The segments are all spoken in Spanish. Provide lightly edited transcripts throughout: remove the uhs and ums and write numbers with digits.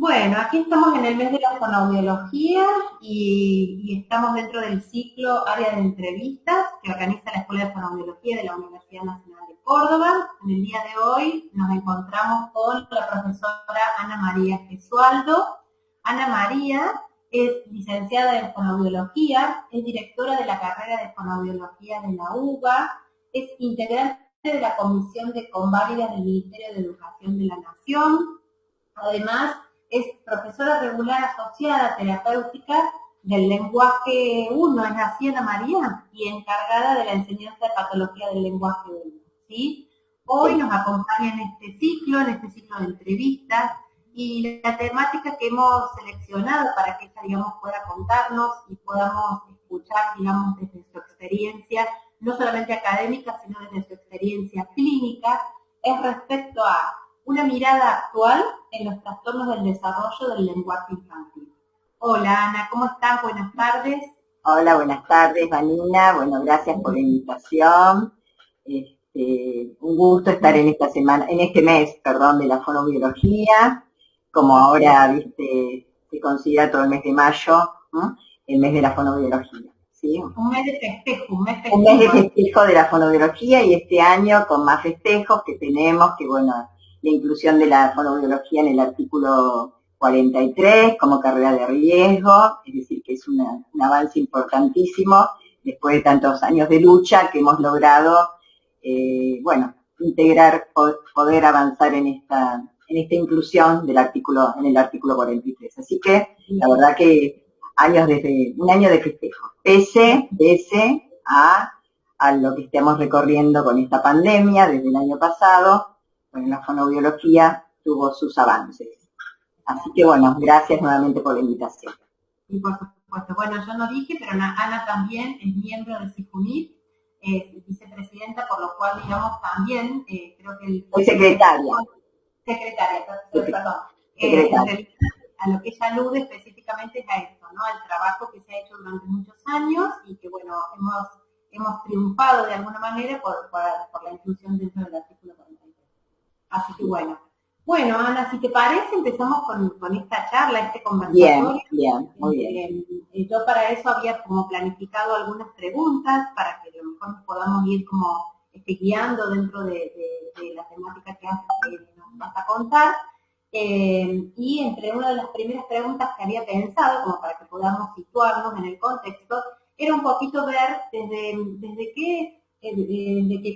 Bueno, aquí estamos en el mes de la fonoaudiología y estamos dentro del ciclo Área de Entrevistas que organiza la Escuela de Fonoaudiología de la Universidad Nacional de Córdoba. En el día de hoy nos encontramos con la profesora Ana María Gesualdo. Ana María es licenciada en Fonoaudiología, es directora de la carrera de Fonoaudiología de la UBA, es integrante de la Comisión de Conválidas del Ministerio de Educación de la Nación. Además, es profesora regular asociada terapéutica del lenguaje 1, es así, Ana María, y encargada de la enseñanza de patología del lenguaje 1, ¿sí? Hoy Sí. nos acompaña en este ciclo de entrevistas, y la temática que hemos seleccionado para que ella, digamos, pueda contarnos y podamos escuchar, digamos, desde su experiencia, no solamente académica, sino desde su experiencia clínica, es respecto a una mirada actual en los trastornos del desarrollo del lenguaje infantil. Hola Ana, ¿cómo estás? Buenas tardes. Hola, buenas tardes, Vanina. Bueno, gracias por la invitación. Un gusto estar en esta semana, en este mes, perdón, de la fonoaudiología. Como ahora, viste, se considera todo el mes de mayo, ¿no? El mes de la fonoaudiología, ¿sí? Un mes de festejo, un mes Un mes de festivo. festejo de la fonoaudiología y este año con más festejos que tenemos, que bueno, la inclusión de la fonoaudiología en el artículo 43 como carrera de riesgo, es decir, que es un avance importantísimo después de tantos años de lucha que hemos logrado, bueno, integrar, poder avanzar en esta inclusión del artículo, en el artículo 43. Así que la verdad que un año de festejo, pese a lo que estamos recorriendo con esta pandemia desde el año pasado. Bueno, la fonoaudiología tuvo sus avances. Así que bueno, gracias nuevamente por la invitación. Y por supuesto, bueno, yo no dije, pero Ana también es miembro del CIFUNIT, es vicepresidenta, por lo cual, digamos, también creo que el... Soy secretaria. Secretaria, perdón. En Secretaria. realidad, a lo que ella alude específicamente es a esto, ¿no? Al trabajo que se ha hecho durante muchos años y que, bueno, hemos triunfado de alguna manera por la inclusión dentro del artículo 43. Así que bueno. Bueno, Ana, si te parece, empezamos con esta charla, este conversatorio. Bien, muy bien. Yo para eso había como planificado algunas preguntas para que a lo mejor nos podamos ir como guiando dentro de la temática que nos vas a contar. Y entre una de las primeras preguntas que había pensado, como para que podamos situarnos en el contexto, era un poquito ver desde qué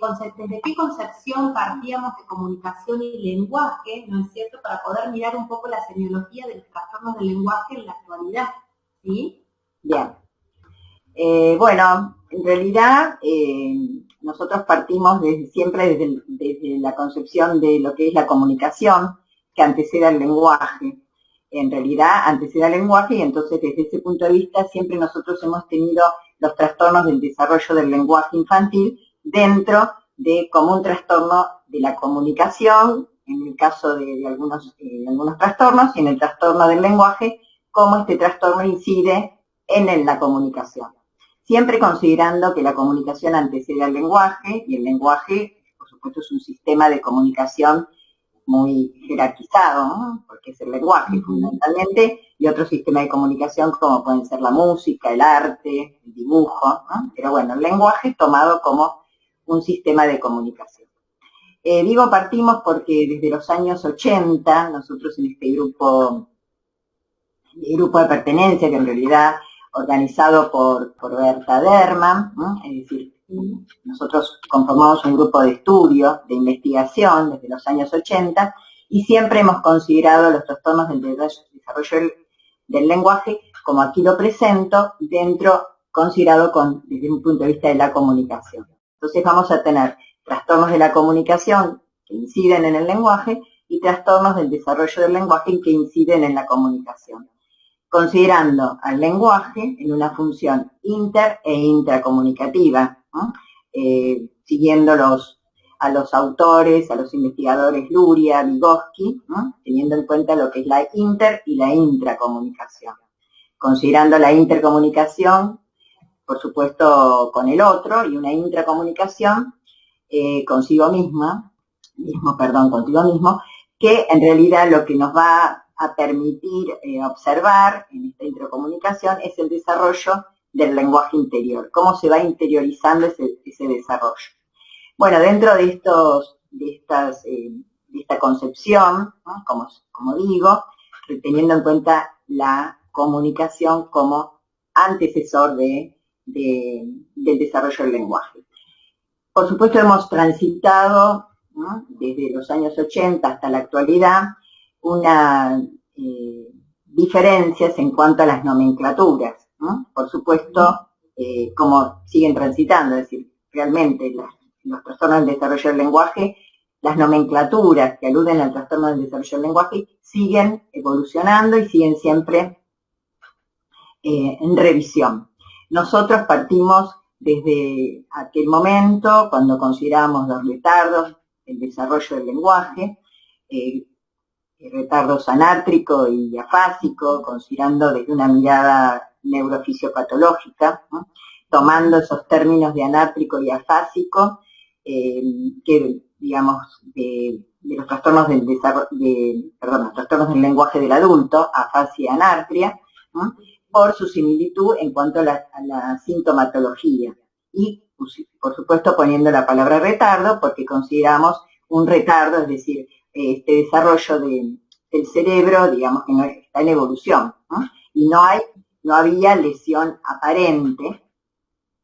concepción partíamos de comunicación y lenguaje, ¿no es cierto?, para poder mirar un poco la semiología de los trastornos del lenguaje en la actualidad, ¿sí? Bien. Bueno, en realidad nosotros partimos siempre desde la concepción de lo que es la comunicación, que antecede al lenguaje. En realidad antecede al lenguaje, y entonces desde ese punto de vista siempre nosotros hemos tenido los trastornos del desarrollo del lenguaje infantil dentro de como un trastorno de la comunicación, en el caso de algunos trastornos, y en el trastorno del lenguaje, cómo este trastorno incide en la comunicación. Siempre considerando que la comunicación antecede al lenguaje, y el lenguaje, por supuesto, es un sistema de comunicación muy jerarquizado, ¿no? Porque es el lenguaje fundamentalmente, y otro sistema de comunicación como pueden ser la música, el arte, el dibujo, ¿no? Pero bueno, el lenguaje tomado como un sistema de comunicación. Digo partimos porque desde los años 80, nosotros en este grupo de pertenencia, que en realidad organizado por Berta Derman, ¿no? Es decir, nosotros conformamos un grupo de estudio, de investigación desde los años 80, y siempre hemos considerado los trastornos del desarrollo del lenguaje, como aquí lo presento, considerado desde un punto de vista de la comunicación. Entonces vamos a tener trastornos de la comunicación que inciden en el lenguaje y trastornos del desarrollo del lenguaje que inciden en la comunicación, considerando al lenguaje en una función inter e intracomunicativa, ¿no? Siguiendo a los autores, a los investigadores Luria, Vygotsky, ¿no? Teniendo en cuenta lo que es la inter y la intracomunicación. Considerando la intercomunicación, por supuesto, con el otro, y una intracomunicación contigo mismo, que en realidad lo que nos va a permitir observar en esta intercomunicación es el desarrollo del lenguaje interior, cómo se va interiorizando ese desarrollo. Bueno, dentro de esta concepción, ¿no? como digo, teniendo en cuenta la comunicación como antecesor del desarrollo del lenguaje. Por supuesto, hemos transitado, ¿no? Desde los años 80 hasta la actualidad, unas diferencias en cuanto a las nomenclaturas, ¿no? Por supuesto, como siguen transitando, es decir, realmente los trastornos del desarrollo del lenguaje, las nomenclaturas que aluden al trastorno del desarrollo del lenguaje siguen evolucionando y siguen siempre en revisión. Nosotros partimos desde aquel momento, cuando consideramos los retardos, el desarrollo del lenguaje, retardos anátrico y afásico, considerando desde una mirada neurofisiopatológica, ¿no? Tomando esos términos de anátrico y afásico, que digamos, de los trastornos los trastornos del lenguaje del adulto, afasia y anartria, ¿no? Por su similitud en cuanto a la sintomatología. Y, por supuesto, poniendo la palabra retardo, porque consideramos un retardo, es decir, este desarrollo del cerebro, digamos, que no está en evolución, ¿no? Y no había lesión aparente.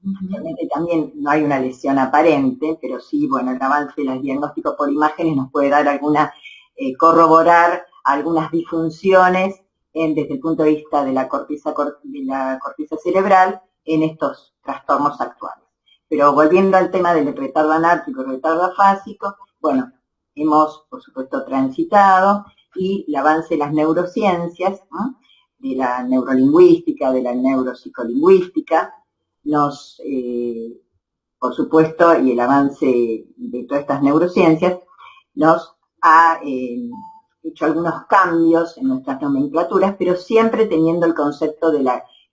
Obviamente también no hay una lesión aparente, pero sí, bueno, el avance del diagnóstico por imágenes nos puede dar corroborar algunas disfunciones desde el punto de vista de la corteza cerebral en estos trastornos actuales. Pero volviendo al tema del retardo anártrico y retardo afásico, bueno, hemos, por supuesto, transitado y el avance de las neurociencias, ¿no? De la neurolingüística, de la neuropsicolingüística, por supuesto, y el avance de todas estas neurociencias, nos ha hecho algunos cambios en nuestras nomenclaturas, pero siempre teniendo el concepto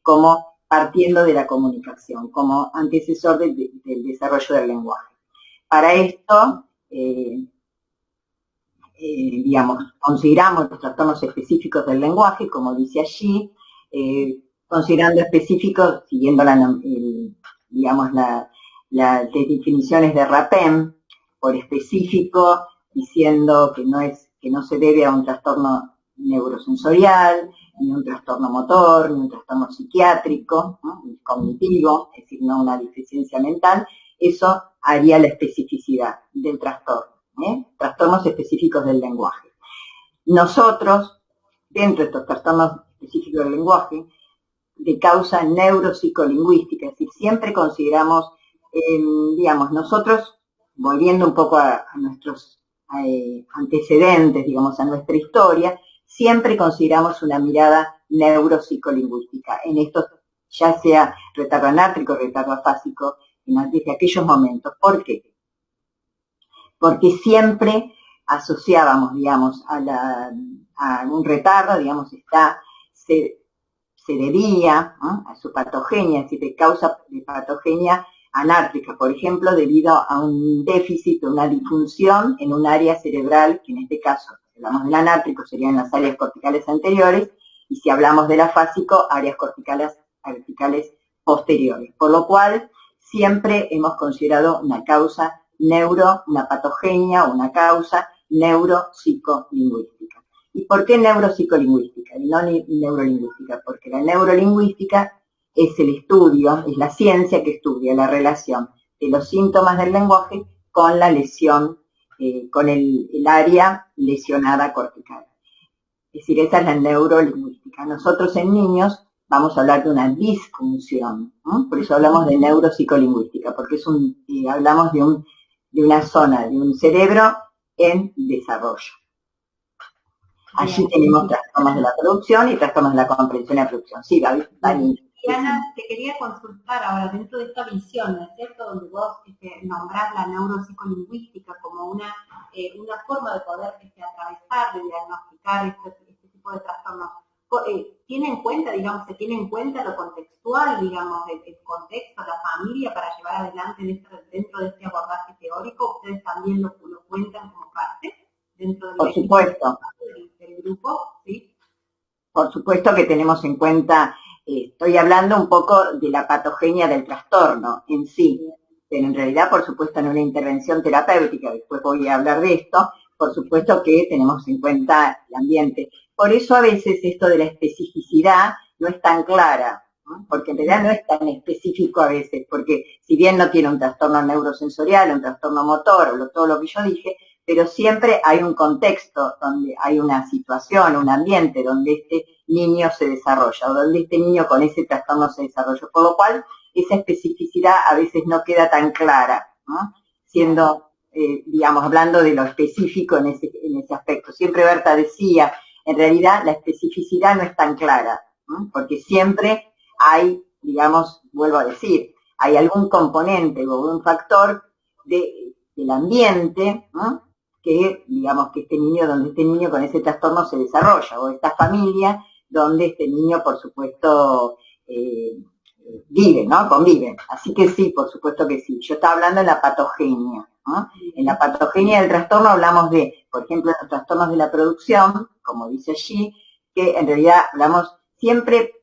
como partiendo de la comunicación, como antecesor del desarrollo del lenguaje. Para esto, digamos, consideramos los trastornos específicos del lenguaje, como dice allí, considerando específicos, siguiendo las definiciones de Rapin, por específico, diciendo que no se debe a un trastorno neurosensorial, ni un trastorno motor, ni un trastorno psiquiátrico, ¿no? Cognitivo, es decir, no una deficiencia mental. Eso haría la especificidad del trastorno, trastornos específicos del lenguaje. Nosotros, dentro de estos trastornos específicos del lenguaje, de causa neuropsicolingüística, es decir, siempre consideramos, digamos, nosotros, volviendo un poco a nuestros antecedentes, digamos, a nuestra historia, siempre consideramos una mirada neuropsicolingüística, en estos, ya sea retardo anátrico, retardo afásico, desde aquellos momentos. ¿Por qué? Porque siempre asociábamos, digamos, a un retardo, digamos, se debía, ¿no?, a su patogenia, es decir, de causa de patogenia anártrica, por ejemplo, debido a un déficit o una disfunción en un área cerebral, que en este caso, si hablamos del anártrico, serían las áreas corticales anteriores, y si hablamos del afásico, áreas corticales posteriores. Por lo cual, siempre hemos considerado una causa una patogenia o una causa neuropsicolingüística. ¿Y por qué neuropsicolingüística y no neurolingüística? Porque la neurolingüística es el estudio, es la ciencia que estudia la relación de los síntomas del lenguaje con la lesión, con el área lesionada cortical. Es decir, esa es la neurolingüística. Nosotros en niños vamos a hablar de una disfunción, ¿no? Por eso hablamos de neuropsicolingüística, porque hablamos de una zona, de un cerebro en desarrollo. Allí tenemos trastornos de la producción y trastornos de la comprensión y la producción. Sí, Dani. Diana, te quería consultar ahora, dentro de esta visión, ¿no es cierto?, donde vos nombrás la neuropsicolingüística como una forma de poder atravesar, de diagnosticar este tipo de trastornos. ¿Tiene en cuenta, digamos, se tiene en cuenta lo contextual, digamos, el contexto, la familia, para llevar adelante dentro de este abordaje teórico? ¿Ustedes también lo cuentan como parte dentro del, por supuesto, del grupo? ¿Sí? por supuesto que tenemos en cuenta, estoy hablando un poco de la patogenia del trastorno en sí, pero en realidad, por supuesto, en una intervención terapéutica, después voy a hablar de esto, por supuesto que tenemos en cuenta el ambiente. Por eso a veces esto de la especificidad no es tan clara, ¿no? Porque en realidad no es tan específico a veces, porque si bien no tiene un trastorno neurosensorial, un trastorno motor, o todo lo que yo dije, pero siempre hay un contexto donde hay una situación, un ambiente donde este niño se desarrolla, o donde este niño con ese trastorno se desarrolla, por lo cual esa especificidad a veces no queda tan clara, ¿no? Siendo, digamos, hablando de lo específico en ese aspecto. Siempre Berta decía, en realidad la especificidad no es tan clara, ¿no? Porque siempre hay, digamos, vuelvo a decir, hay algún componente o un factor del ambiente, ¿no? Que, digamos, que donde este niño con ese trastorno se desarrolla, o esta familia donde este niño, por supuesto, vive, ¿no? Convive. Así que sí, por supuesto que sí. Yo estaba hablando de la patogenia, ¿no? En la patogenia del trastorno hablamos de, por ejemplo, los trastornos de la producción, como dice allí, que en realidad hablamos siempre,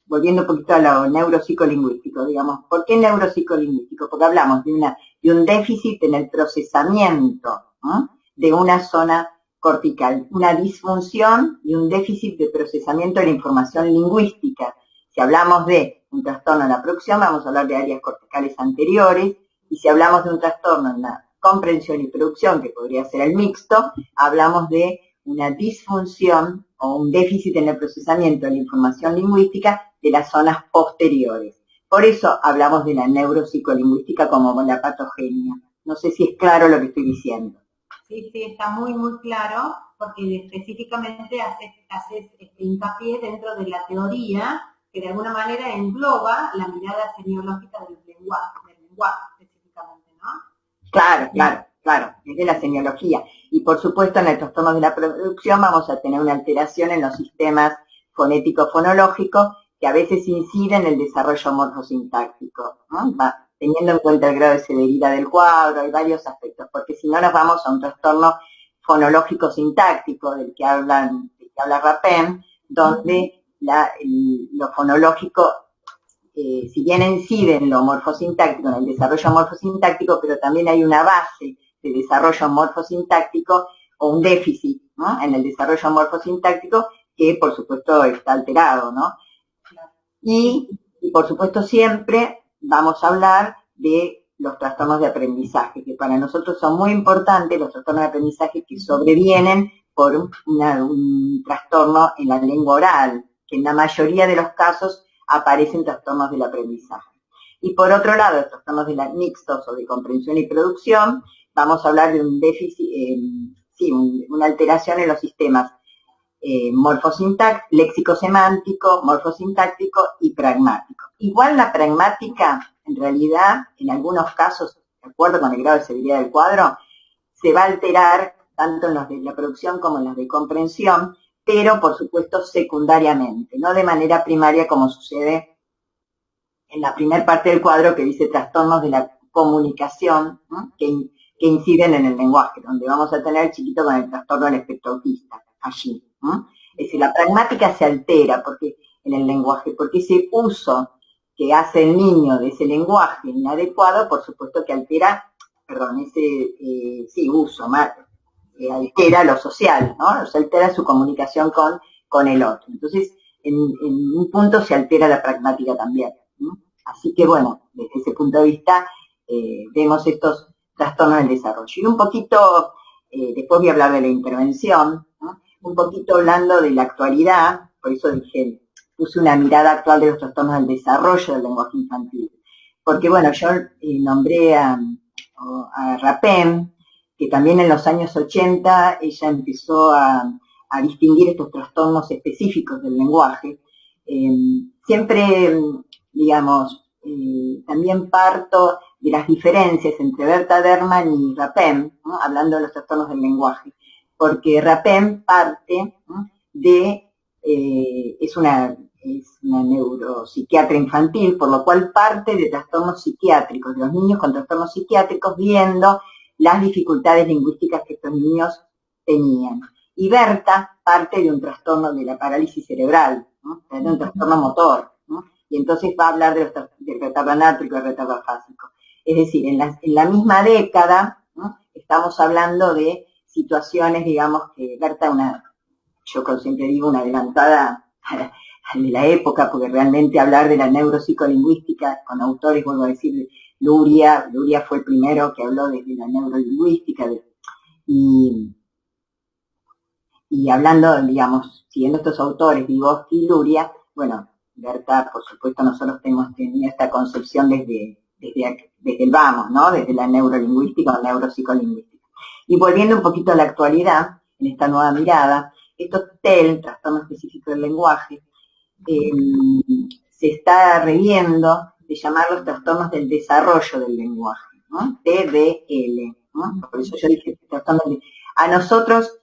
volviendo un poquito a lo neuropsicolingüístico, digamos. ¿Por qué neuropsicolingüístico? Porque hablamos de un déficit en el procesamiento, ¿no? De una zona cortical, una disfunción y un déficit de procesamiento de la información lingüística. Si hablamos de un trastorno en la producción, vamos a hablar de áreas corticales anteriores, y si hablamos de un trastorno en la comprensión y producción, que podría ser el mixto, hablamos de una disfunción o un déficit en el procesamiento de la información lingüística de las zonas posteriores. Por eso hablamos de la neuropsicolingüística como la patogenia. No sé si es claro lo que estoy diciendo. Sí, sí, está muy, muy claro, porque específicamente haces hincapié dentro de la teoría que de alguna manera engloba la mirada semiológica del lenguaje específicamente, ¿no? Claro, es de la semiología. Y por supuesto en el trastorno de la producción vamos a tener una alteración en los sistemas fonético-fonológicos que a veces inciden en el desarrollo morfosintáctico, ¿no? Teniendo en cuenta el grado de severidad del cuadro, hay varios aspectos, porque si no nos vamos a un trastorno fonológico sintáctico del que habla Rapin, donde lo fonológico, si bien incide en lo morfosintáctico, en el desarrollo morfosintáctico, pero también hay una base de desarrollo morfosintáctico o un déficit, ¿no? En el desarrollo morfosintáctico que por supuesto está alterado, ¿no? Y por supuesto siempre vamos a hablar de los trastornos de aprendizaje, que para nosotros son muy importantes, los trastornos de aprendizaje que sobrevienen por un trastorno en la lengua oral, que en la mayoría de los casos aparecen trastornos del aprendizaje. Y por otro lado, los trastornos de mixtos o de comprensión y producción, vamos a hablar de un déficit, una alteración en los sistemas léxico-semántico, morfosintáctico y pragmático. Igual la pragmática, en realidad, en algunos casos, de acuerdo con el grado de severidad del cuadro, se va a alterar tanto en los de la producción como en los de comprensión, pero por supuesto secundariamente, no de manera primaria como sucede en la primera parte del cuadro que dice trastornos de la comunicación, ¿no? que inciden en el lenguaje, donde vamos a tener chiquito con el trastorno del espectro autista, allí. ¿No? Es decir, la pragmática se altera porque en el lenguaje, porque ese uso que hace el niño de ese lenguaje inadecuado, por supuesto que altera, uso, altera lo social, ¿no? Se altera su comunicación con el otro. Entonces, en un punto se altera la pragmática también, ¿no? Así que bueno, desde ese punto de vista, vemos estos trastornos del desarrollo. Y un poquito, después voy a hablar de la intervención, ¿no? Un poquito hablando de la actualidad, por eso puse una mirada actual de los trastornos del desarrollo del lenguaje infantil. Porque bueno, yo nombré a Rapin, que también en los años 80 ella empezó a distinguir estos trastornos específicos del lenguaje. Siempre, digamos, también parto de las diferencias entre Berta Derman y Rapin, ¿no? Hablando de los trastornos del lenguaje. Porque Rapin parte, ¿no? Es una neuropsiquiatra infantil, por lo cual parte de trastornos psiquiátricos, de los niños con trastornos psiquiátricos, viendo las dificultades lingüísticas que estos niños tenían. Y Berta parte de un trastorno de la parálisis cerebral, ¿no? De un trastorno motor, ¿no? Y entonces va a hablar del retardo anátrico y del retardo afásico. Es decir, en la misma década, ¿no? Estamos hablando de situaciones, digamos, que Berta, yo siempre digo, una adelantada de la época, porque realmente hablar de la neuropsicolingüística con autores, vuelvo a decir, Luria fue el primero que habló desde la neurolingüística, y hablando, digamos, siguiendo estos autores, Vygotsky y Luria, bueno, Berta, por supuesto, nosotros hemos tenido esta concepción desde el vamos, ¿no? Desde la neurolingüística o neuropsicolingüística. Y volviendo un poquito a la actualidad, en esta nueva mirada, estos TEL, trastorno específico del lenguaje, se está reviendo de llamarlos trastornos del desarrollo del lenguaje, ¿no? TDL, ¿no? Por eso yo dije trastornos a nosotros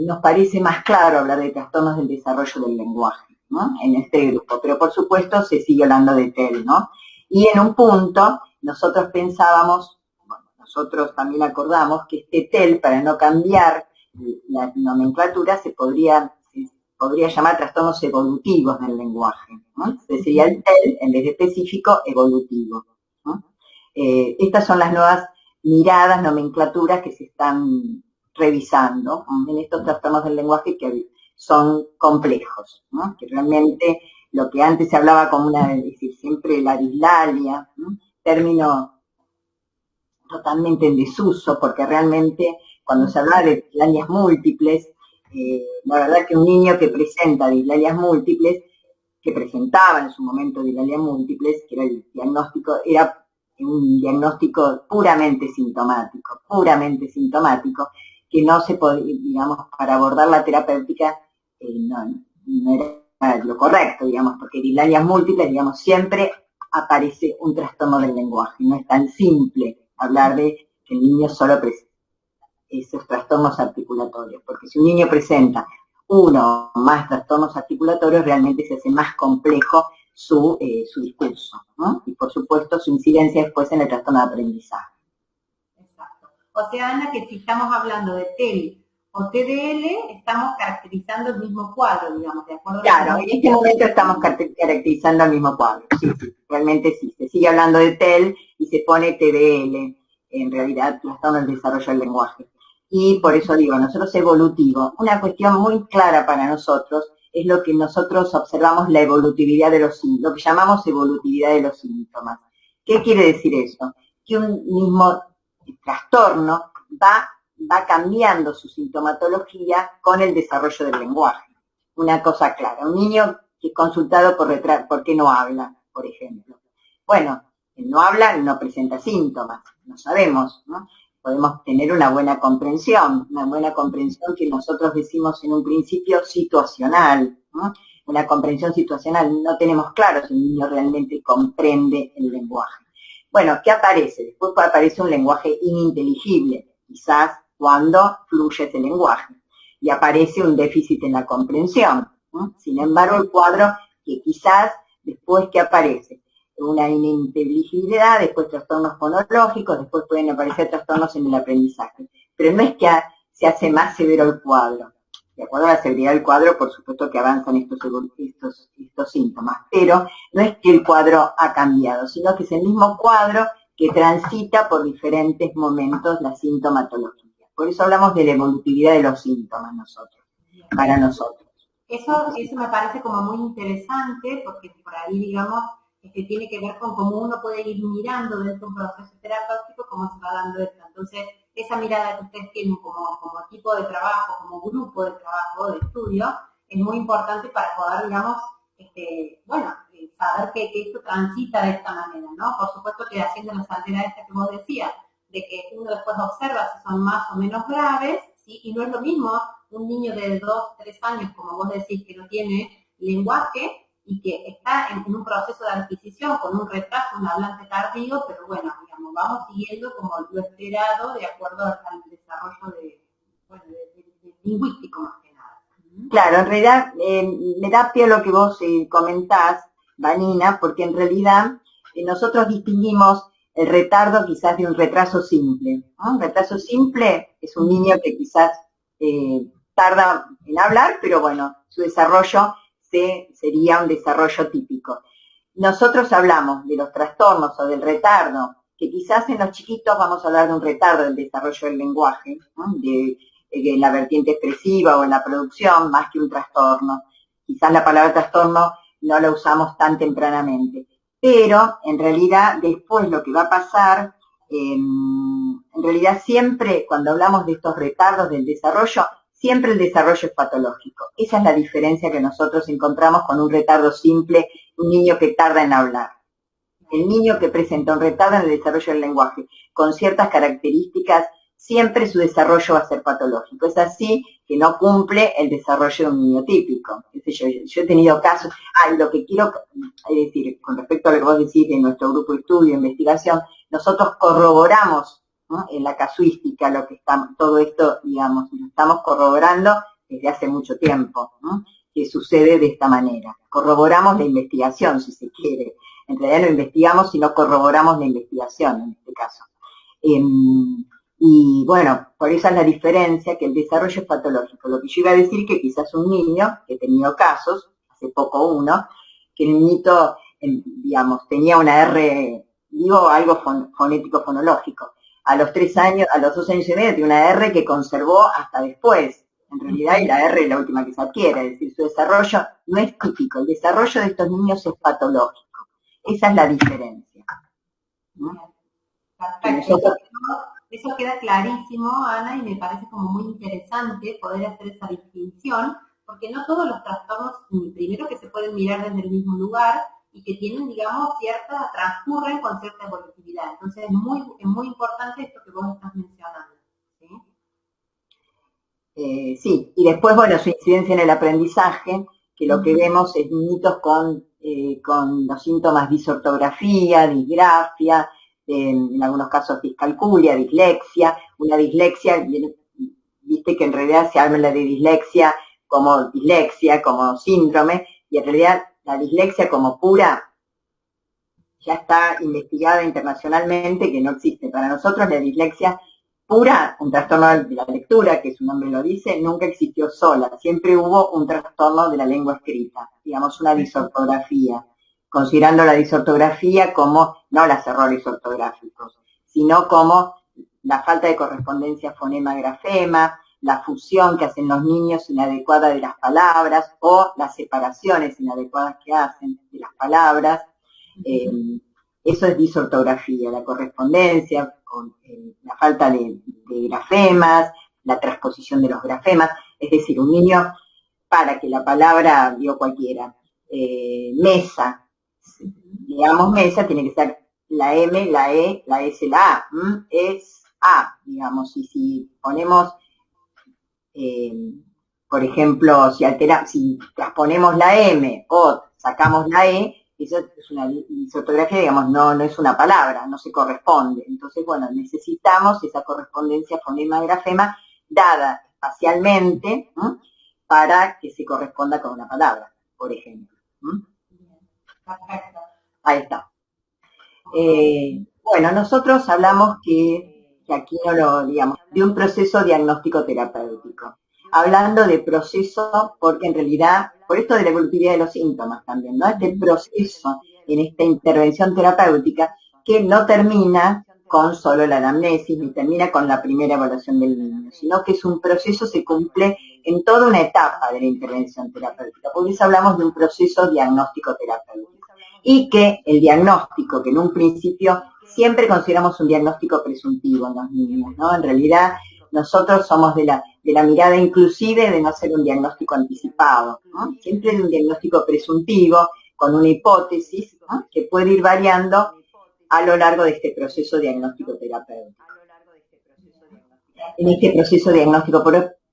nos parece más claro hablar de trastornos del desarrollo del lenguaje, ¿no? En este grupo, pero por supuesto se sigue hablando de TEL, ¿no? Y en un punto nosotros pensábamos, bueno, nosotros también acordamos que este TEL, para no cambiar la nomenclatura, se podría llamar trastornos evolutivos del lenguaje, ¿no? Entonces sería el TEL, en vez de específico, evolutivo, ¿no? Estas son las nuevas miradas, nomenclaturas que se están revisando en estos trastornos del lenguaje que son complejos, ¿no? Que realmente lo que antes se hablaba como es decir, siempre la dislalia, ¿no? Término totalmente en desuso, porque realmente cuando se habla de dislalias múltiples, la verdad que un niño que presenta dislalias múltiples, que presentaba en su momento dislalias múltiples, que era el diagnóstico, era un diagnóstico puramente sintomático, que no se podía, digamos, para abordar la terapéutica, no era lo correcto, digamos, porque dislalias múltiples, digamos, siempre aparece un trastorno del lenguaje, no es tan simple hablar de que el niño solo presenta esos trastornos articulatorios, porque si un niño presenta uno o más trastornos articulatorios, realmente se hace más complejo su discurso, ¿no? Y por supuesto su incidencia después en el trastorno de aprendizaje. Exacto. O sea, Ana, que si estamos hablando de TEL o TDL, estamos caracterizando el mismo cuadro, digamos, ¿de acuerdo? Claro, en este momento estamos caracterizando el mismo cuadro, sí, realmente sí, se sigue hablando de TEL y se pone TDL, en realidad trastorno del desarrollo del lenguaje. Y por eso digo, nosotros evolutivo, una cuestión muy clara para nosotros es lo que nosotros observamos, la evolutividad de los síntomas, lo que llamamos evolutividad de los síntomas. ¿Qué quiere decir eso? Que un mismo trastorno va cambiando su sintomatología con el desarrollo del lenguaje. Una cosa clara, un niño que es consultado por qué no habla, por ejemplo. Bueno, el no habla no presenta síntomas, no sabemos, ¿no? Podemos tener una buena comprensión que nosotros decimos en un principio situacional, ¿no? Una comprensión situacional, no tenemos claro si el niño realmente comprende el lenguaje. Bueno, ¿qué aparece? Después aparece un lenguaje ininteligible, quizás cuando fluye ese lenguaje, y aparece un déficit en la comprensión, ¿no? Sin embargo, el cuadro que quizás después que aparece una ininteligibilidad, después trastornos fonológicos, después pueden aparecer trastornos en el aprendizaje. Pero no es que se hace más severo el cuadro. De acuerdo a la severidad del cuadro, por supuesto que avanzan estos síntomas, pero no es que el cuadro ha cambiado, sino que es el mismo cuadro que transita por diferentes momentos la sintomatología. Por eso hablamos de la evolutividad de los síntomas para nosotros. Eso me parece como muy interesante, porque por ahí, digamos, que tiene que ver con cómo uno puede ir mirando dentro de un proceso terapéutico cómo se va dando esto. Entonces, esa mirada que ustedes tienen como equipo de trabajo, como grupo de trabajo, de estudio, es muy importante para poder, digamos, saber que esto transita de esta manera, ¿no? Por supuesto que haciendo la salvedad esta que vos decías, de que uno después observa si son más o menos graves, ¿sí? Y no es lo mismo un niño de 2, 3 años, como vos decís, que no tiene lenguaje, y que está en un proceso de adquisición con un retraso, un hablante tardío, pero bueno, digamos, vamos siguiendo como lo esperado de acuerdo al desarrollo de lingüístico más que nada. Claro, en realidad me da pie a lo que vos comentás, Vanina, porque en realidad nosotros distinguimos el retardo quizás de un retraso simple, ¿no? Un retraso simple es un niño que quizás tarda en hablar, pero bueno, su desarrollo sería un desarrollo típico. Nosotros hablamos de los trastornos o del retardo, que quizás en los chiquitos vamos a hablar de un retardo del desarrollo del lenguaje, ¿no? En la vertiente expresiva o en la producción, más que un trastorno. Quizás la palabra trastorno no la usamos tan tempranamente. Pero, en realidad, después lo que va a pasar, en realidad siempre, cuando hablamos de estos retardos del desarrollo, siempre el desarrollo es patológico. Esa es la diferencia que nosotros encontramos con un retardo simple, un niño que tarda en hablar. El niño que presenta un retardo en el desarrollo del lenguaje con ciertas características, siempre su desarrollo va a ser patológico. Es así que no cumple el desarrollo de un niño típico. Yo he tenido casos, lo que quiero decir, con respecto a lo que vos decís de nuestro grupo de estudio, investigación, nosotros corroboramos, ¿no?, en la casuística lo que está, todo esto, digamos, lo estamos corroborando desde hace mucho tiempo, ¿no?, que sucede de esta manera. Corroboramos la investigación, si se quiere. En realidad no investigamos, sino corroboramos la investigación en este caso. Y bueno, por eso es la diferencia, que el desarrollo es patológico. Lo que yo iba a decir, que quizás un niño, que he tenido casos, hace poco uno, que el niñito, digamos, tenía una R, digo algo fonético fonológico. A los 3 años, a los 2 años y medio, tiene una R que conservó hasta después. En realidad, y la R es la última que se adquiere, es decir, su desarrollo no es típico. El desarrollo de estos niños es patológico. Esa es la diferencia, ¿no? Perfecto. Eso queda clarísimo, Ana, y me parece como muy interesante poder hacer esa distinción, porque no todos los trastornos, primero que se pueden mirar desde el mismo lugar y que tienen, digamos, transcurren con cierta evolutividad. Entonces es muy importante esto que vos estás mencionando. Sí, y después, bueno, su incidencia en el aprendizaje, que lo que vemos es niñitos con los síntomas de disortografía, disgrafia, en algunos casos discalculia, dislexia. Una dislexia, viste que en realidad se habla de dislexia, como síndrome, y en realidad la dislexia como pura ya está investigada internacionalmente, que no existe. Para nosotros la dislexia pura, un trastorno de la lectura, que su nombre lo dice, nunca existió sola. Siempre hubo un trastorno de la lengua escrita, digamos, una disortografía, considerando la disortografía como, no los errores ortográficos, sino como la falta de correspondencia fonema-grafema, la fusión que hacen los niños inadecuada de las palabras, o las separaciones inadecuadas que hacen de las palabras. Eso es disortografía, la correspondencia, con la falta de grafemas, la transposición de los grafemas. Es decir, un niño, para que la palabra, digo cualquiera, mesa, digamos mesa, tiene que ser la M, la E, la S, la A. Es A, digamos. Y si ponemos, por ejemplo, si transponemos la M o sacamos la E, eso es una disortografía, digamos, no es una palabra, no se corresponde. Entonces, bueno, necesitamos esa correspondencia fonema-grafema dada espacialmente, ¿no?, para que se corresponda con una palabra, por ejemplo. Perfecto. Ahí está. Bueno, nosotros hablamos que aquí no lo, digamos, de un proceso diagnóstico terapéutico. Hablando de proceso, porque en realidad, por esto de la evolutividad de los síntomas también, ¿no? Este proceso en esta intervención terapéutica que no termina con solo la anamnesis, ni termina con la primera evaluación del niño, sino que es un proceso, se cumple en toda una etapa de la intervención terapéutica. Por eso hablamos de un proceso diagnóstico terapéutico. Y que el diagnóstico, que en un principio siempre consideramos un diagnóstico presuntivo en los niños, ¿no? En realidad, nosotros somos de la mirada inclusive de no ser un diagnóstico anticipado, ¿no? Siempre de un diagnóstico presuntivo, con una hipótesis, ¿no?, que puede ir variando a lo largo de este proceso diagnóstico terapéutico. En este proceso diagnóstico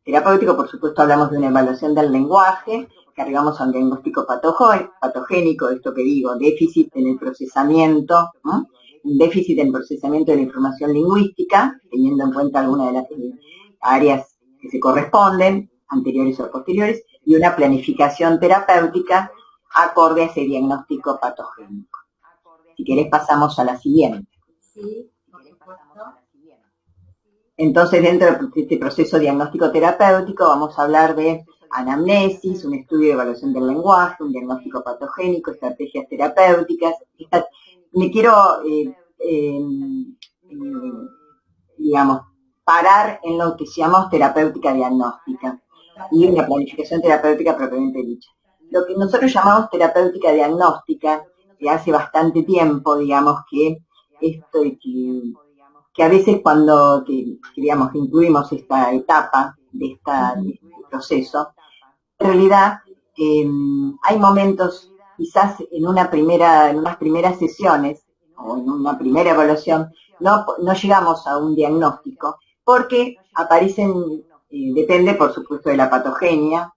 terapéutico, por supuesto, hablamos de una evaluación del lenguaje, que arribamos a un diagnóstico patogénico, esto que digo, déficit en el procesamiento, ¿no?, un déficit en el procesamiento de la información lingüística, teniendo en cuenta algunas de las áreas que se corresponden, anteriores o posteriores, y una planificación terapéutica acorde a ese diagnóstico patogénico. Si querés pasamos a la siguiente. Sí, por supuesto. Entonces, dentro de este proceso diagnóstico terapéutico vamos a hablar de anamnesis, un estudio de evaluación del lenguaje, un diagnóstico patogénico, estrategias terapéuticas. Me quiero, digamos, parar en lo que llamamos terapéutica diagnóstica y una planificación terapéutica propiamente dicha. Lo que nosotros llamamos terapéutica diagnóstica, que hace bastante tiempo, digamos, que esto que a veces cuando digamos, incluimos esta etapa de este proceso, en realidad hay momentos, quizás en unas primeras sesiones o en una primera evaluación, no llegamos a un diagnóstico porque aparecen, depende por supuesto de la patogenia,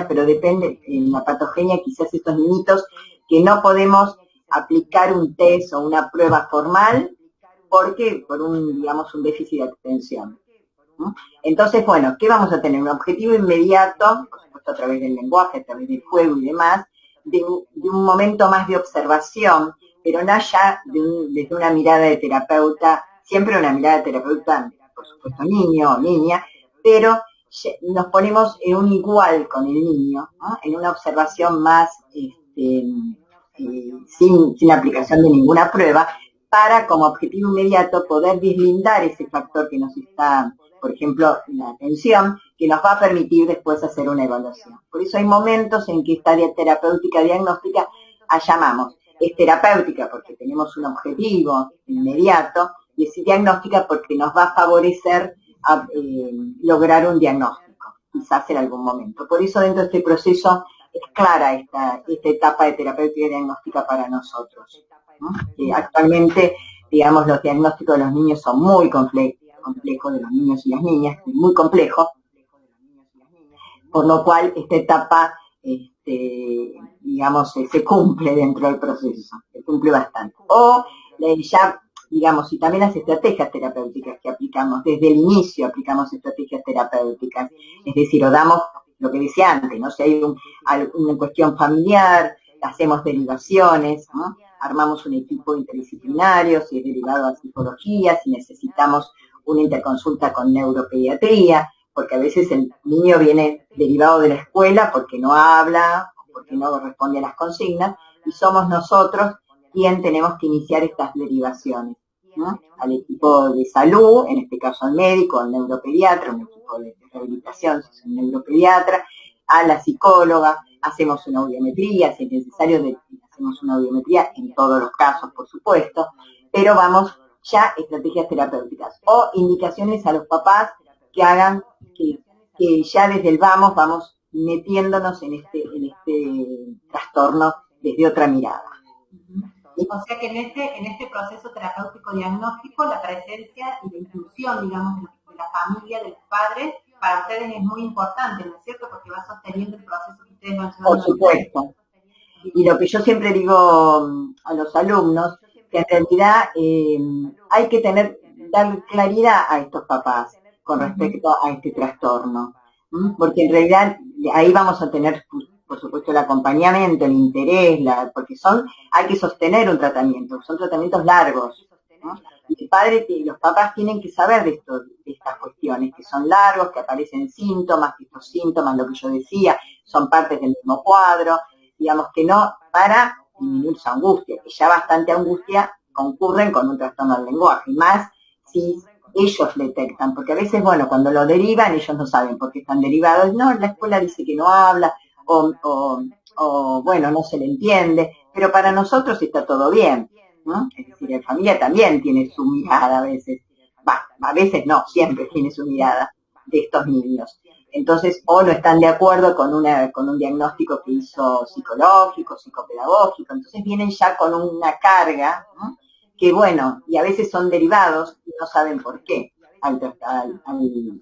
pero depende en la patogenia quizás estos niñitos que no podemos aplicar un test o una prueba formal porque por un déficit de atención. ¿No? Entonces, bueno, ¿qué vamos a tener? Un objetivo inmediato, por supuesto a través del lenguaje, a través del juego y demás, de un momento más de observación, pero no ya desde una mirada de terapeuta, siempre una mirada de terapeuta, por supuesto niño o niña, pero nos ponemos en un igual con el niño, ¿no? En una observación más sin aplicación de ninguna prueba, para como objetivo inmediato poder deslindar ese factor que nos está, por ejemplo, la atención, que nos va a permitir después hacer una evaluación. Por eso hay momentos en que esta terapéutica diagnóstica llamamos, es terapéutica porque tenemos un objetivo inmediato, y es diagnóstica porque nos va a favorecer a lograr un diagnóstico, quizás en algún momento. Por eso dentro de este proceso es clara esta etapa de terapéutica diagnóstica para nosotros, ¿no? Actualmente, digamos, los diagnósticos de los niños son muy complejos, de los niños y las niñas, es muy complejo, por lo cual esta etapa, digamos, se cumple dentro del proceso, se cumple bastante. O ya, digamos, y también las estrategias terapéuticas que aplicamos, desde el inicio aplicamos estrategias terapéuticas, es decir, o damos lo que decía antes, ¿no? Si hay una cuestión familiar, hacemos derivaciones, ¿no? Armamos un equipo interdisciplinario, si es derivado a psicología, si necesitamos una interconsulta con neuropediatría, porque a veces el niño viene derivado de la escuela porque no habla, porque no responde a las consignas, y somos nosotros quien tenemos que iniciar estas derivaciones, ¿no? Al equipo de salud, en este caso al médico, al neuropediatra, un equipo de rehabilitación, si es un neuropediatra, a la psicóloga, hacemos una audiometría, si es necesario, hacemos una audiometría en todos los casos, por supuesto, pero vamos ya estrategias terapéuticas o indicaciones a los papás que hagan que ya desde el vamos metiéndonos en este trastorno desde otra mirada. O sea que en este proceso terapéutico diagnóstico, la presencia y la inclusión, digamos, de la familia, de los padres, para ustedes es muy importante, ¿no es cierto? Porque va sosteniendo el proceso que ustedes van llevando. Por supuesto. Y lo que yo siempre digo a los alumnos, que en realidad hay que dar claridad a estos papás con respecto a este trastorno, porque en realidad ahí vamos a tener, por supuesto, el acompañamiento, el interés, porque hay que sostener un tratamiento, son tratamientos largos, ¿no? Y los papás tienen que saber de estas cuestiones, que son largos, que aparecen síntomas, que estos síntomas, lo que yo decía, son partes del mismo cuadro, digamos que no, para disminuir su angustia, que ya bastante angustia concurren con un trastorno del lenguaje, más si ellos detectan, porque a veces, bueno, cuando lo derivan, ellos no saben por qué están derivados, no, la escuela dice que no habla, o bueno, no se le entiende, pero para nosotros está todo bien, ¿no? Es decir, la familia también tiene su mirada a veces, a veces no, siempre tiene su mirada de estos niños. Entonces, o no están de acuerdo con un diagnóstico que hizo psicológico, psicopedagógico, entonces vienen ya con una carga, ¿no? Que bueno, y a veces son derivados y no saben por qué al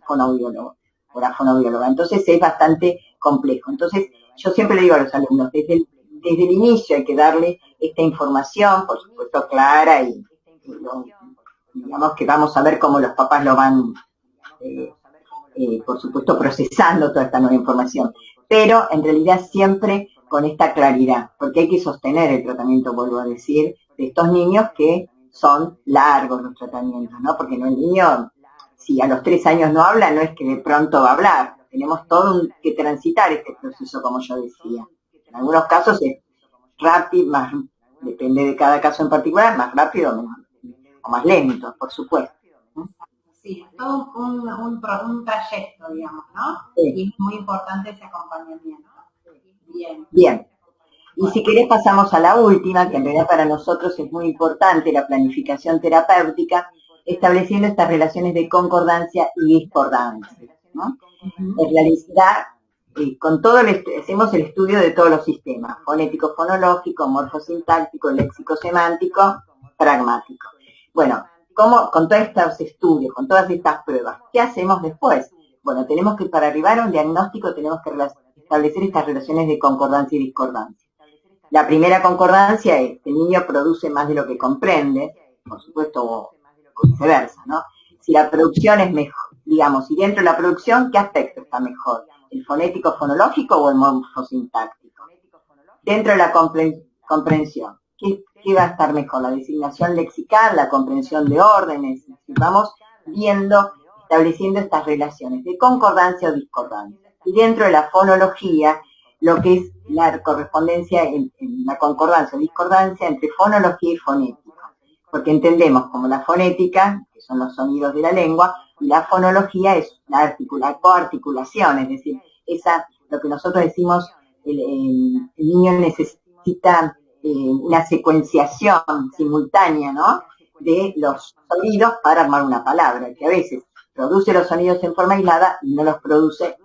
fonoaudiólogo o la fonoaudióloga. Entonces es bastante complejo. Entonces yo siempre le digo a los alumnos, desde el inicio hay que darle esta información, por supuesto clara, y digamos que vamos a ver cómo los papás lo van, por supuesto, procesando toda esta nueva información. Pero en realidad siempre con esta claridad, porque hay que sostener el tratamiento, vuelvo a decir, de estos niños que son largos los tratamientos, ¿no? Porque el niño si a los 3 años no habla, no es que de pronto va a hablar. Tenemos que transitar este proceso, como yo decía. En algunos casos es rápido, más, depende de cada caso en particular, más rápido o más lento, por supuesto. Sí, es todo un trayecto, digamos, ¿no? Sí. Y es muy importante ese acompañamiento. Bien. Bien. Y si querés pasamos a la última, que en realidad para nosotros es muy importante, la planificación terapéutica, estableciendo estas relaciones de concordancia y discordancia, ¿no? En realidad, con todo hacemos el estudio de todos los sistemas, fonético, fonológico, morfosintáctico, léxico-semántico, pragmático. Bueno, con todos estos estudios, con todas estas pruebas, ¿qué hacemos después? Bueno, tenemos que, para arribar a un diagnóstico, tenemos que establecer estas relaciones de concordancia y discordancia. La primera concordancia es que el niño produce más de lo que comprende, por supuesto, o viceversa, ¿no? Si la producción es mejor, digamos, y dentro de la producción, ¿qué aspecto está mejor? ¿El fonético fonológico o el morfosintáctico? Dentro de la comprensión, ¿qué va a estar mejor? La designación lexical, la comprensión de órdenes. Vamos viendo, estableciendo estas relaciones de concordancia o discordancia. Y dentro de la fonología, lo que es la correspondencia en la concordancia o discordancia entre fonología y fonética. Porque entendemos como la fonética, que son los sonidos de la lengua, y la fonología es la coarticulación, es decir, lo que nosotros decimos, el niño necesita una secuenciación simultánea, ¿no?, de los sonidos para armar una palabra, que a veces produce los sonidos en forma aislada y no los produce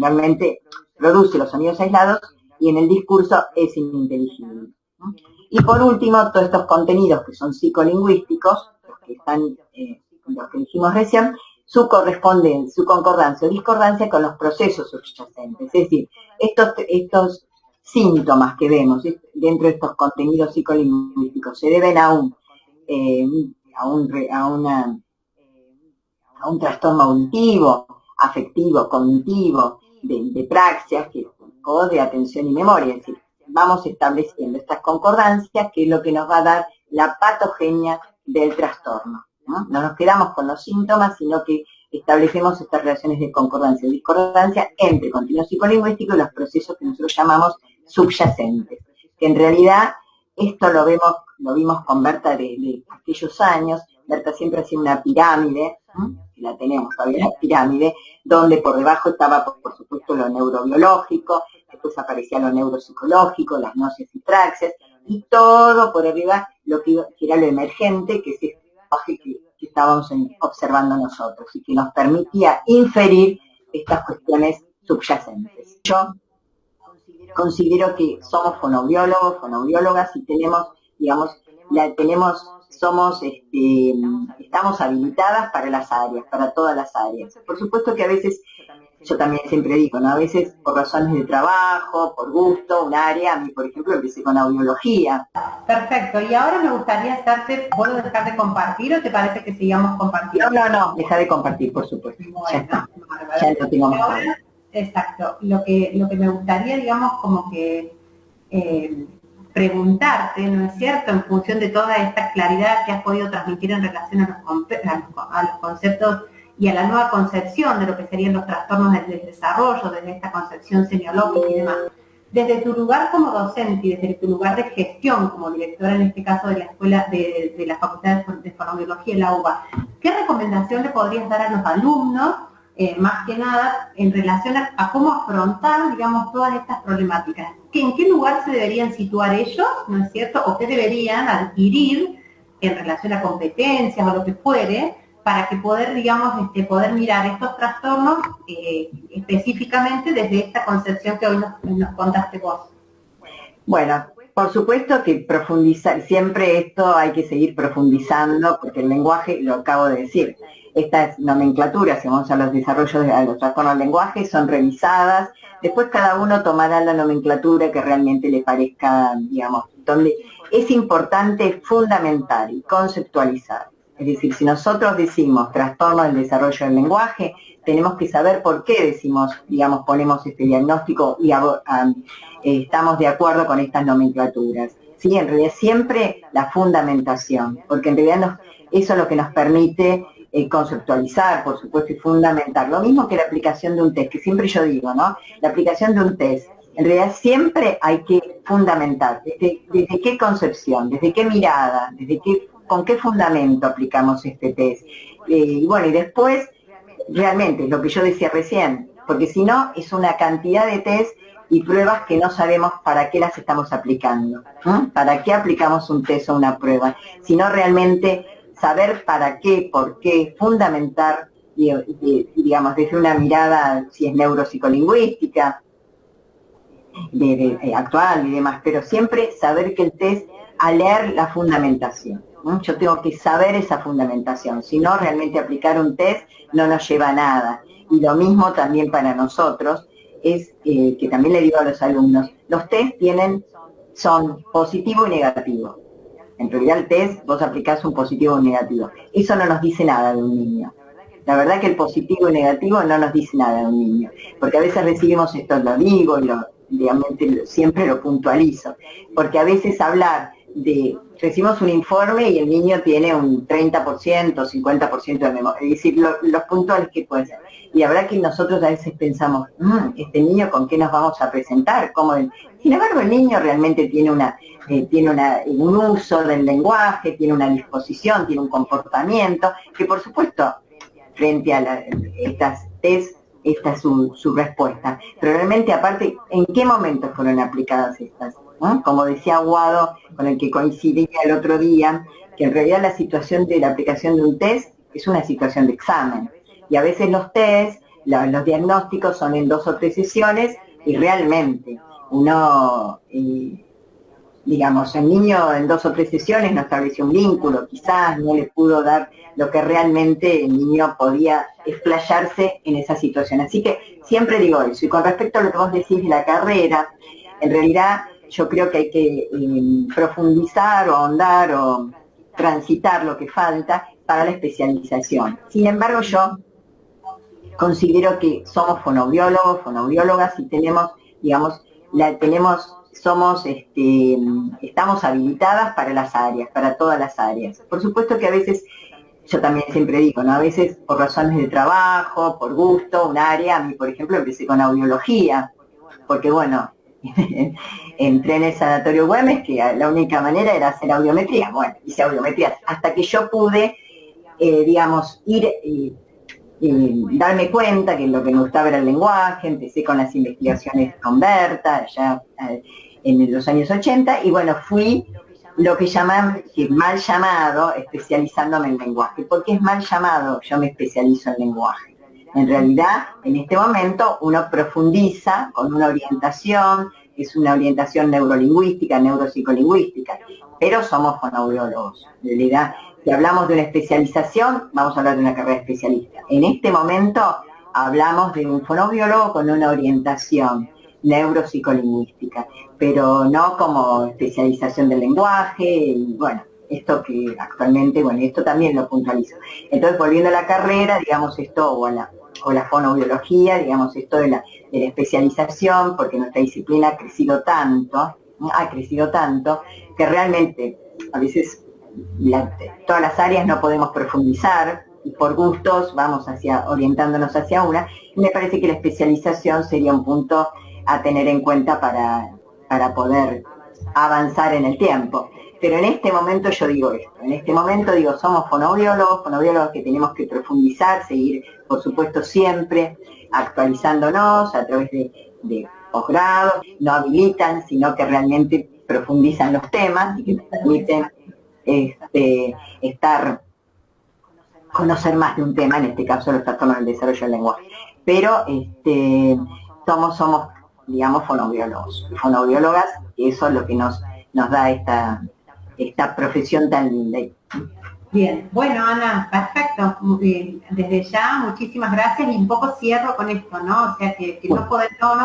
realmente produce los sonidos aislados y en el discurso es ininteligible, ¿no? Y por último, todos estos contenidos que son psicolingüísticos, los que están, los que dijimos recién, su concordancia o discordancia con los procesos subyacentes. Es decir, estos síntomas que vemos dentro de estos contenidos psicolingüísticos se deben a un trastorno auditivo, afectivo, cognitivo, de praxias, o de atención y memoria. Es decir, vamos estableciendo estas concordancias, que es lo que nos va a dar la patogenia del trastorno, ¿no? No nos quedamos con los síntomas, sino que establecemos estas relaciones de concordancia y discordancia entre contenido psicolingüístico y los procesos que nosotros llamamos subyacentes. Que en realidad esto lo vimos con Berta de aquellos años. Berta siempre hacía una pirámide, que la tenemos todavía, la pirámide, donde por debajo estaba, por supuesto, lo neurobiológico, después aparecía lo neuropsicológico, las gnosis y praxias, y todo por arriba lo que era lo emergente, que es el lenguaje que estábamos observando nosotros, y que nos permitía inferir estas cuestiones subyacentes. Yo considero que somos fonoaudiólogos, fonoaudiólogas, y tenemos, digamos, estamos habilitadas para las áreas, para todas las áreas. Por supuesto que a veces, yo también siempre digo, ¿no?, a veces por razones de trabajo, por gusto, un área, a mí por ejemplo empecé con audiología. Perfecto, y ahora me gustaría ¿puedo dejar de compartir o te parece que sigamos compartiendo? No, deja de compartir, por supuesto. Bueno, ya lo tengo más ahora, exacto, lo que me gustaría, digamos, como que preguntarte, ¿no es cierto?, en función de toda esta claridad que has podido transmitir en relación a los conceptos y a la nueva concepción de lo que serían los trastornos del desarrollo, desde esta concepción semiológica y demás. Desde tu lugar como docente y desde tu lugar de gestión como directora, en este caso de la escuela de la Facultad de Fonoaudiología de la UBA, ¿qué recomendación le podrías dar a los alumnos, más que nada, en relación a cómo afrontar, digamos, todas estas problemáticas? ¿En qué lugar se deberían situar ellos, no es cierto? ¿O qué deberían adquirir en relación a competencias o lo que fuere, para que poder, digamos, poder mirar estos trastornos específicamente desde esta concepción que hoy nos contaste vos? Bueno, por supuesto que profundizar, siempre esto hay que seguir profundizando, porque el lenguaje, lo acabo de decir, estas nomenclaturas, si vamos a los desarrollos de los trastornos del lenguaje, son revisadas, después cada uno tomará la nomenclatura que realmente le parezca, digamos, donde es importante fundamentar y conceptualizar. Es decir, si nosotros decimos trastorno del desarrollo del lenguaje, tenemos que saber por qué decimos, digamos, ponemos este diagnóstico y estamos de acuerdo con estas nomenclaturas. Sí, en realidad siempre la fundamentación, porque en realidad eso es lo que nos permite conceptualizar, por supuesto, y fundamentar. Lo mismo que la aplicación de un test, que siempre yo digo, ¿no? La aplicación de un test, en realidad siempre hay que fundamentar. ¿Desde qué concepción? ¿Desde qué mirada? ¿Con qué fundamento aplicamos este test? Y bueno, y después, realmente, lo que yo decía recién, porque si no, es una cantidad de test y pruebas que no sabemos para qué las estamos aplicando. ¿Para qué aplicamos un test o una prueba? Sino realmente saber para qué, por qué, fundamentar, digamos, desde una mirada, si es neuropsicolingüística, actual y demás, pero siempre saber que el test, a leer la fundamentación. Yo tengo que saber esa fundamentación, si no realmente aplicar un test no nos lleva a nada. Y lo mismo también para nosotros, es que también le digo a los alumnos, los test son positivo y negativo. En realidad el test, vos aplicás un positivo o un negativo. Eso no nos dice nada de un niño. La verdad que el positivo y negativo no nos dice nada de un niño, porque a veces recibimos esto, lo digo y siempre lo puntualizo, porque a veces recibimos un informe y el niño tiene un 30%, 50% de memoria, es decir, los puntuales que pueden ser. Y la verdad que nosotros a veces pensamos, este niño con qué nos vamos a presentar, sin embargo el niño realmente tiene un uso del lenguaje, tiene una disposición, tiene un comportamiento, que por supuesto, frente a estas test, esta es su respuesta. Pero realmente, aparte, ¿en qué momento fueron aplicadas estas? Como decía Aguado, con el que coincidí el otro día, que en realidad la situación de la aplicación de un test es una situación de examen. Y a veces los test, los diagnósticos son en 2 o 3 sesiones y realmente uno, digamos, el niño en 2 o 3 sesiones no estableció un vínculo, quizás no le pudo dar lo que realmente el niño podía explayarse en esa situación. Así que siempre digo eso. Y con respecto a lo que vos decís de la carrera, en realidad yo creo que hay que profundizar o ahondar o transitar lo que falta para la especialización. Sin embargo, yo considero que somos fonoaudiólogos, fonoaudiólogas y tenemos, digamos, estamos habilitadas para las áreas, para todas las áreas. Por supuesto que a veces, yo también siempre digo, ¿no? A veces por razones de trabajo, por gusto, un área, a mí por ejemplo empecé con audiología, porque bueno, entré en el Sanatorio Güemes, que la única manera era hacer audiometría. Bueno, hice audiometría hasta que yo pude, digamos, darme cuenta que lo que me gustaba era el lenguaje. Empecé con las investigaciones con Berta, ya en los años 80, y bueno, fui lo que llaman, que mal llamado, especializándome en lenguaje. ¿Por qué es mal llamado? Yo me especializo en lenguaje. En realidad, en este momento, uno profundiza con una orientación, que es una orientación neurolingüística, neuropsicolingüística, pero somos fonoaudiólogos. En realidad, si hablamos de una especialización, vamos a hablar de una carrera especialista. En este momento, hablamos de un fonoaudiólogo con una orientación neuropsicolingüística, pero no como especialización del lenguaje, y bueno, esto que actualmente, bueno, esto también lo puntualizo. Entonces, volviendo a la carrera, digamos esto, o la fonoaudiología, digamos esto de la especialización, porque nuestra disciplina ha crecido tanto, que realmente a veces todas las áreas no podemos profundizar, y por gustos vamos orientándonos hacia una, y me parece que la especialización sería un punto a tener en cuenta para poder avanzar en el tiempo. Pero en este momento yo digo esto, somos fonoaudiólogos que tenemos que profundizar, seguir, por supuesto, siempre actualizándonos a través de posgrados, no habilitan, sino que realmente profundizan los temas y que nos permiten conocer más de un tema, en este caso los trastornos del desarrollo del lenguaje. Pero somos, digamos, fonoaudiólogos y fonoaudiólogas, y eso es lo que nos da esta profesión tan linda. Bien, bueno, Ana, perfecto. Desde ya, muchísimas gracias, y un poco cierro con esto, ¿no? O sea, que no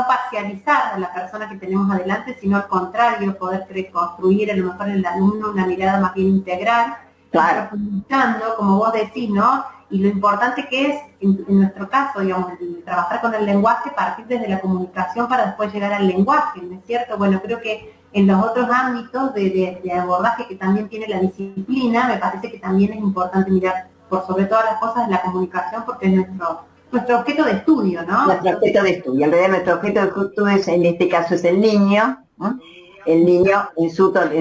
parcializar a la persona que tenemos adelante, sino al contrario, poder construir a lo mejor en el alumno una mirada más bien integral, claro, profundizando, como vos decís, ¿no? Y lo importante que es, en nuestro caso, digamos, trabajar con el lenguaje, partir desde la comunicación para después llegar al lenguaje, ¿no es cierto? Bueno, creo que en los otros ámbitos de abordaje que también tiene la disciplina, me parece que también es importante mirar por sobre todas las cosas, es la comunicación, porque es nuestro objeto de estudio, ¿no? Nuestro objeto de estudio. En realidad nuestro objeto de estudio en este caso es el niño, ¿no? El niño en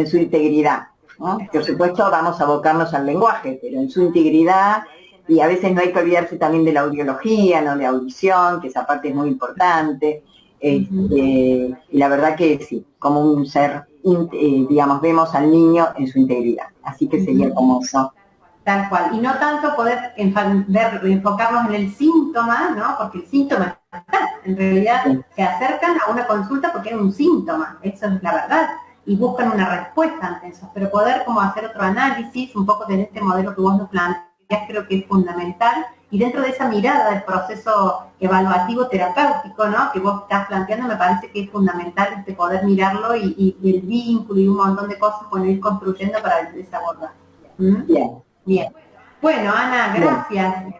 su integridad, ¿no? Por supuesto vamos a abocarnos al lenguaje, pero en su integridad, y a veces no hay que olvidarse también de la audiología, ¿no? De audición, que esa parte es muy importante, y la verdad que sí, como un ser, digamos, vemos al niño en su integridad, así que sería como eso. Tal cual, y no tanto poder enfocarnos en el síntoma, ¿no? Porque el síntoma está, en realidad se acercan a una consulta porque es un síntoma, eso es la verdad, y buscan una respuesta ante eso, pero poder como hacer otro análisis, un poco desde este modelo que vos nos planteás, creo que es fundamental, y dentro de esa mirada del proceso evaluativo terapéutico, ¿no? Que vos estás planteando, me parece que es fundamental poder mirarlo y el vínculo y un montón de cosas, bueno, ir construyendo para ese abordaje. Bien. Bien. Bueno, Ana, gracias.